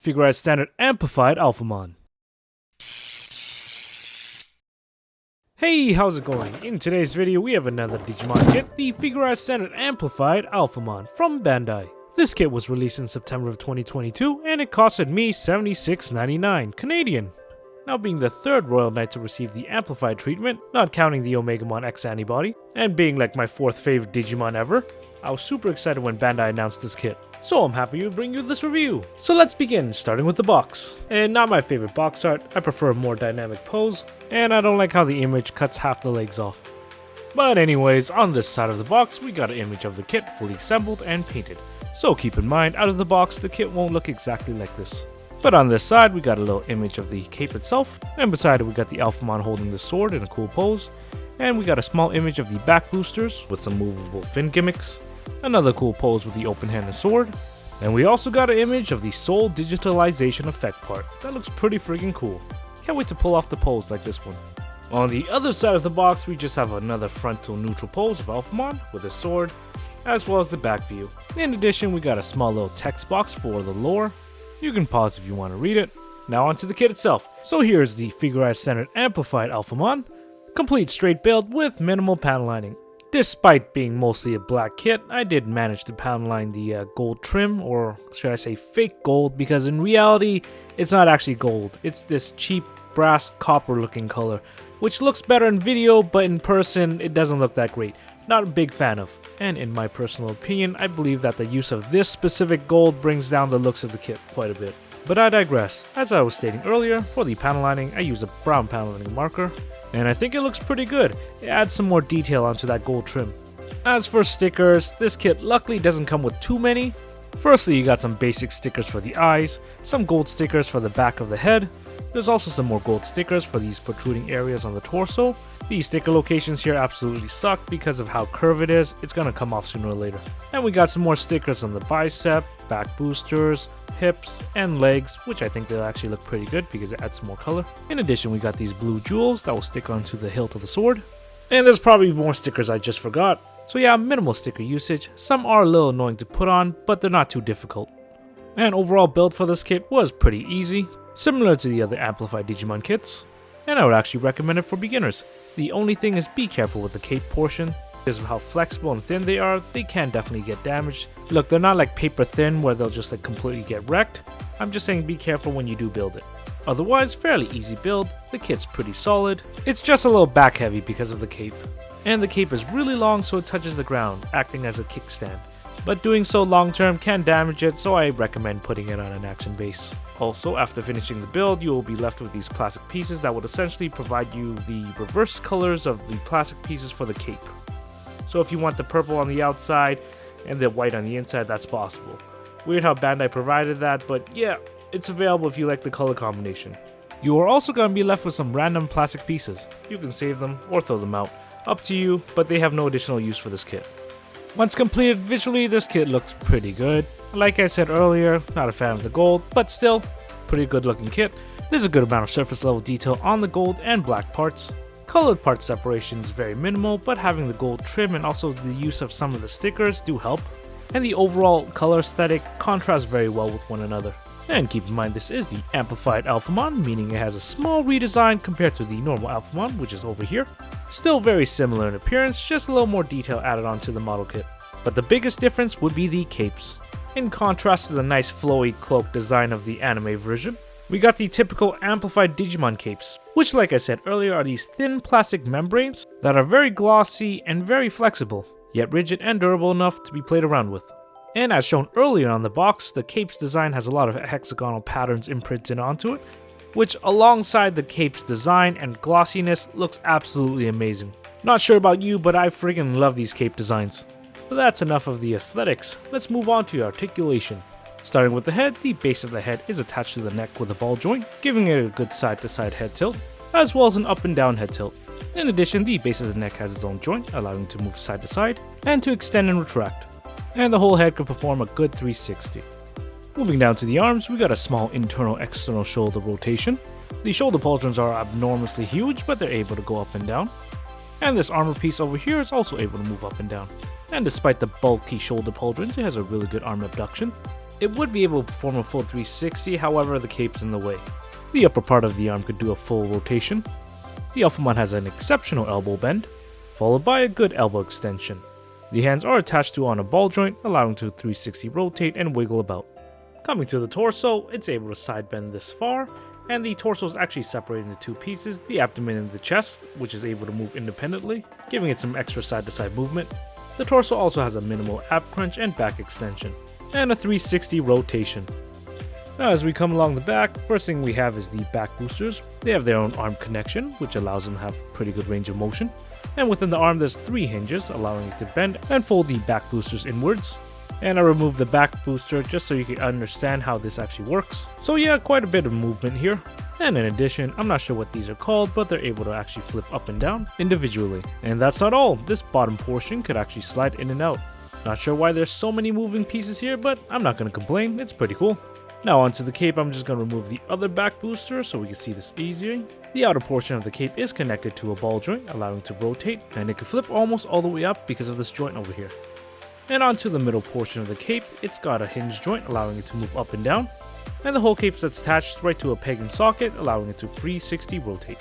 Figure Out Standard Amplified Alphamon. Hey, how's it going? In today's video, we have another Digimon kit, the Figure Out Standard Amplified Alphamon from Bandai. This kit was released in September of 2022, and it costed me $76.99 Canadian. Now being the third Royal Knight to receive the Amplified treatment, not counting the Omegamon X antibody, and being like my fourth favorite Digimon ever, I was super excited when Bandai announced this kit. So I'm happy to bring you this review. So let's begin, starting with the box. And not my favorite box art, I prefer a more dynamic pose, and I don't like how the image cuts half the legs off. But anyways, on this side of the box, we got an image of the kit fully assembled and painted. So keep in mind, out of the box, the kit won't look exactly like this. But on this side, we got a little image of the cape itself, and beside it we got the Alphamon holding the sword in a cool pose, and we got a small image of the back boosters with some movable fin gimmicks, another cool pose with the open-handed sword, and we also got an image of the soul digitalization effect part. That looks pretty freaking cool. Can't wait to pull off the pose like this one. On the other side of the box, we just have another frontal neutral pose of Alphamon with a sword, as well as the back view. In addition, we got a small little text box for the lore. You can pause if you want to read it. Now onto the kit itself. So here's the Figure Out Standard Amplified Alphamon. Complete straight build with minimal panel lining. Despite being mostly a black kit, I did manage to panel line the gold trim, or should I say fake gold, because in reality, it's not actually gold. It's this cheap brass copper looking color, which looks better in video, but in person, it doesn't look that great. Not a big fan of. And in my personal opinion, I believe that the use of this specific gold brings down the looks of the kit quite a bit. But I digress. As I was stating earlier, for the panel lining, I used a brown panel lining marker, and I think it looks pretty good. It adds some more detail onto that gold trim. As for stickers, this kit luckily doesn't come with too many. Firstly, you got some basic stickers for the eyes, some gold stickers for the back of the head. There's also some more gold stickers for these protruding areas on the torso. These sticker locations here absolutely suck because of how curved it is. It's gonna come off sooner or later. And we got some more stickers on the bicep, back boosters, hips, and legs, which I think they'll actually look pretty good because it adds some more color. In addition, we got these blue jewels that will stick onto the hilt of the sword. And there's probably more stickers I just forgot. So yeah, minimal sticker usage. Some are a little annoying to put on, but they're not too difficult. And overall build for this kit was pretty easy, similar to the other Amplified Digimon kits, and I would actually recommend it for beginners. The only thing is be careful with the cape portion. Because of how flexible and thin they are, they can definitely get damaged. Look, they're not like paper thin where they'll just like completely get wrecked. I'm just saying be careful when you do build it. Otherwise, fairly easy build. The kit's pretty solid. It's just a little back heavy because of the cape. And the cape is really long so it touches the ground, acting as a kickstand. But doing so long term can damage it, so I recommend putting it on an action base. Also, after finishing the build, you will be left with these plastic pieces that would essentially provide you the reverse colors of the plastic pieces for the cape. So if you want the purple on the outside and the white on the inside, that's possible. Weird how Bandai provided that, but yeah, it's available if you like the color combination. You are also going to be left with some random plastic pieces. You can save them or throw them out. Up to you, but they have no additional use for this kit. Once completed visually, this kit looks pretty good. Like I said earlier, not a fan of the gold, but still, pretty good looking kit. There's a good amount of surface level detail on the gold and black parts. Colored part separation is very minimal, but having the gold trim and also the use of some of the stickers do help. And the overall color aesthetic contrasts very well with one another. And keep in mind this is the Amplified Alphamon, meaning it has a small redesign compared to the normal Alphamon, which is over here. Still very similar in appearance, just a little more detail added onto the model kit. But the biggest difference would be the capes. In contrast to the nice flowy cloak design of the anime version, we got the typical Amplified Digimon capes, which like I said earlier are these thin plastic membranes that are very glossy and very flexible, yet rigid and durable enough to be played around with. And as shown earlier on the box, the cape's design has a lot of hexagonal patterns imprinted onto it, which alongside the cape's design and glossiness looks absolutely amazing. Not sure about you, but I freaking love these cape designs. But that's enough of the aesthetics, let's move on to articulation. Starting with the head, the base of the head is attached to the neck with a ball joint, giving it a good side to side head tilt, as well as an up and down head tilt. In addition, the base of the neck has its own joint, allowing it to move side to side, and to extend and retract. And the whole head can perform a good 360. Moving down to the arms, we got a small internal-external shoulder rotation. The shoulder pauldrons are abnormously huge, but they're able to go up and down. And this armor piece over here is also able to move up and down. And despite the bulky shoulder pauldrons, it has a really good arm abduction. It would be able to perform a full 360, however the cape's in the way. The upper part of the arm could do a full rotation. The Alphamon has an exceptional elbow bend, followed by a good elbow extension. The hands are attached to on a ball joint, allowing to 360 rotate and wiggle about. Coming to the torso, it's able to side bend this far, and the torso is actually separated into two pieces, the abdomen and the chest, which is able to move independently, giving it some extra side to side movement. The torso also has a minimal ab crunch and back extension, and a 360 rotation. Now as we come along the back, first thing we have is the back boosters. They have their own arm connection, which allows them to have pretty good range of motion. And within the arm there's 3 hinges, allowing it to bend and fold the back boosters inwards. And I removed the back booster just so you can understand how this actually works. So yeah, quite a bit of movement here. And in addition, I'm not sure what these are called, but they're able to actually flip up and down individually. And that's not all, this bottom portion could actually slide in and out. Not sure why there's so many moving pieces here, but I'm not going to complain, it's pretty cool. Now onto the cape, I'm just going to remove the other back booster so we can see this easier. The outer portion of the cape is connected to a ball joint, allowing it to rotate, and it can flip almost all the way up because of this joint over here. And onto the middle portion of the cape, it's got a hinge joint allowing it to move up and down, and the whole cape is attached right to a peg and socket, allowing it to 360 rotate.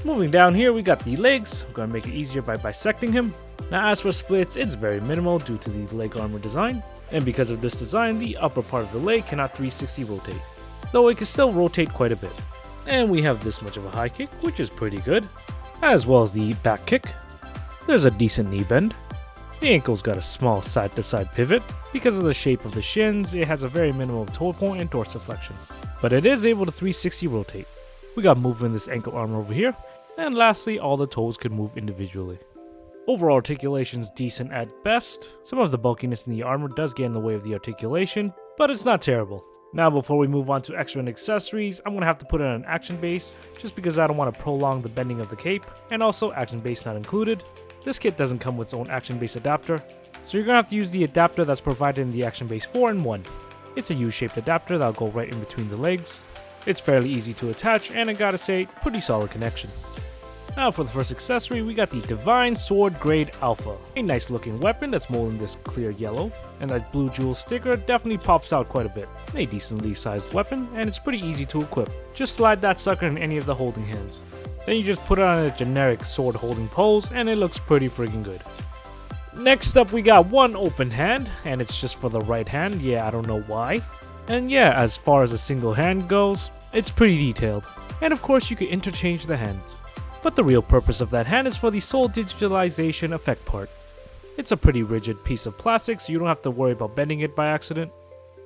Moving down here, we got the legs. I'm going to make it easier by bisecting him. Now as for splits, it's very minimal due to the leg armor design, and because of this design, the upper part of the leg cannot 360 rotate, though it can still rotate quite a bit. And we have this much of a high kick, which is pretty good, as well as the back kick. There's a decent knee bend. The ankle's got a small side to side pivot. Because of the shape of the shins, it has a very minimal toe point and dorsiflexion, but it is able to 360 rotate. We got movement in this ankle armor over here, and lastly, all the toes can move individually. Overall articulation's decent at best. Some of the bulkiness in the armor does get in the way of the articulation, but it's not terrible. Now before we move on to extra and accessories, I'm going to have to put it on an action base, just because I don't want to prolong the bending of the cape, and also action base not included. This kit doesn't come with its own action base adapter, so you're going to have to use the adapter that's provided in the action base 4-in-1. It's a U-shaped adapter that'll go right in between the legs. It's fairly easy to attach, and I gotta say, pretty solid connection. Now for the first accessory, we got the Divine Sword Grade Alpha. A nice looking weapon that's molded in this clear yellow, and that blue jewel sticker definitely pops out quite a bit. A decently sized weapon, and it's pretty easy to equip. Just slide that sucker in any of the holding hands. Then you just put it on a generic sword holding pose, and it looks pretty freaking good. Next up we got one open hand, and it's just for the right hand. Yeah, I don't know why. And yeah, as far as a single hand goes, it's pretty detailed. And of course you can interchange the hands. But the real purpose of that hand is for the soul digitalization effect part. It's a pretty rigid piece of plastic, so you don't have to worry about bending it by accident.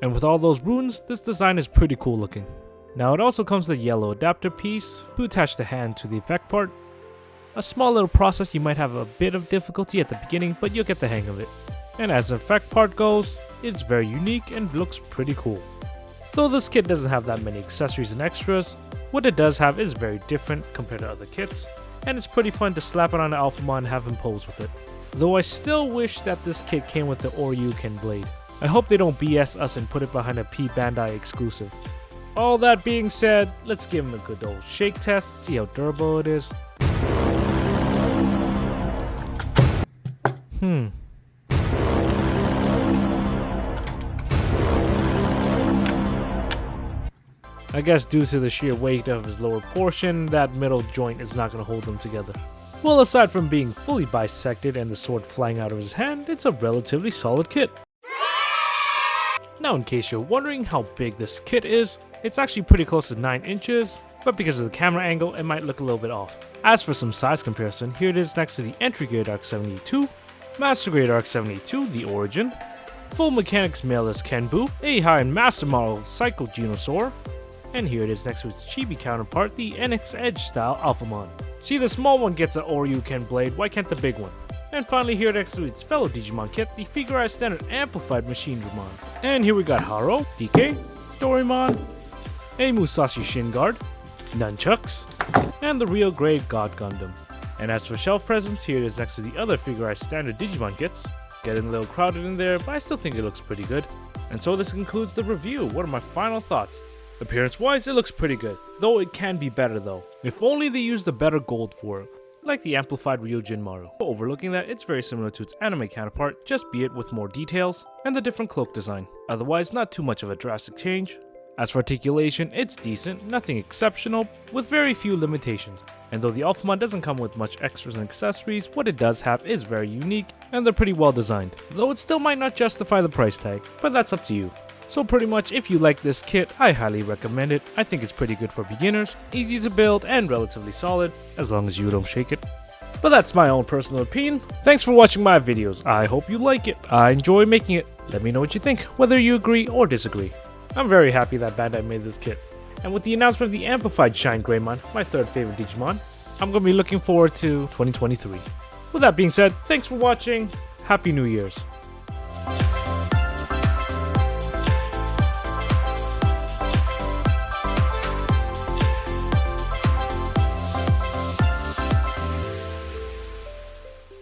And with all those runes, this design is pretty cool looking. Now it also comes with a yellow adapter piece to attach the hand to the effect part. A small little process, you might have a bit of difficulty at the beginning, but you'll get the hang of it. And as the effect part goes, it's very unique and looks pretty cool. Though this kit doesn't have that many accessories and extras, what it does have is very different compared to other kits, and it's pretty fun to slap it on the Alphamon and have him pose with it. Though I still wish that this kit came with the Oryuken blade. I hope they don't BS us and put it behind a P Bandai exclusive. All that being said, let's give him a good old shake test, see how durable it is. I guess due to the sheer weight of his lower portion, that middle joint is not going to hold them together. Well, aside from being fully bisected and the sword flying out of his hand, it's a relatively solid kit. Now in case you're wondering how big this kit is, it's actually pretty close to 9 inches, but because of the camera angle, it might look a little bit off. As for some size comparison, here it is next to the Entry Grade Arc 72, Master Grade Arc 72, the Origin, Full Mechanics Mailless Kenbu, a high-end Master Model Psycho Genosaur, and here it is next to its chibi counterpart, the NX Edge style Alphamon. See, the small one gets an Oryuken blade, why can't the big one? And finally here next to its fellow Digimon kit, the Figurized Standard Amplified Machine Dramon. And here we got Haro, DK, Doraemon, a Musashi Shin Guard, Nunchucks, and the Real Grey God Gundam. And as for shelf presence, here it is next to the other Figurized Standard Digimon kits. Getting a little crowded in there, but I still think it looks pretty good. And so this concludes the review. What are my final thoughts? Appearance wise, it looks pretty good, though it can be better though. If only they used a better gold for it. like the amplified Ryujinmaru. Overlooking that, it's very similar to its anime counterpart, just be it with more details and the different cloak design. Otherwise, not too much of a drastic change. As for articulation, it's decent, nothing exceptional, with very few limitations. And though the Alphamon doesn't come with much extras and accessories, what it does have is very unique, and they're pretty well designed. Though it still might not justify the price tag, but that's up to you. So pretty much, if you like this kit, I highly recommend it. I think it's pretty good for beginners, easy to build, and relatively solid, as long as you don't shake it. But that's my own personal opinion. Thanks for watching my videos. I hope you like it. I enjoy making it. Let me know what you think, whether you agree or disagree. I'm very happy that Bandai made this kit. And with the announcement of the Amplified Shine Greymon, my third favorite Digimon, I'm going to be looking forward to 2023. With that being said, thanks for watching. Happy New Year's.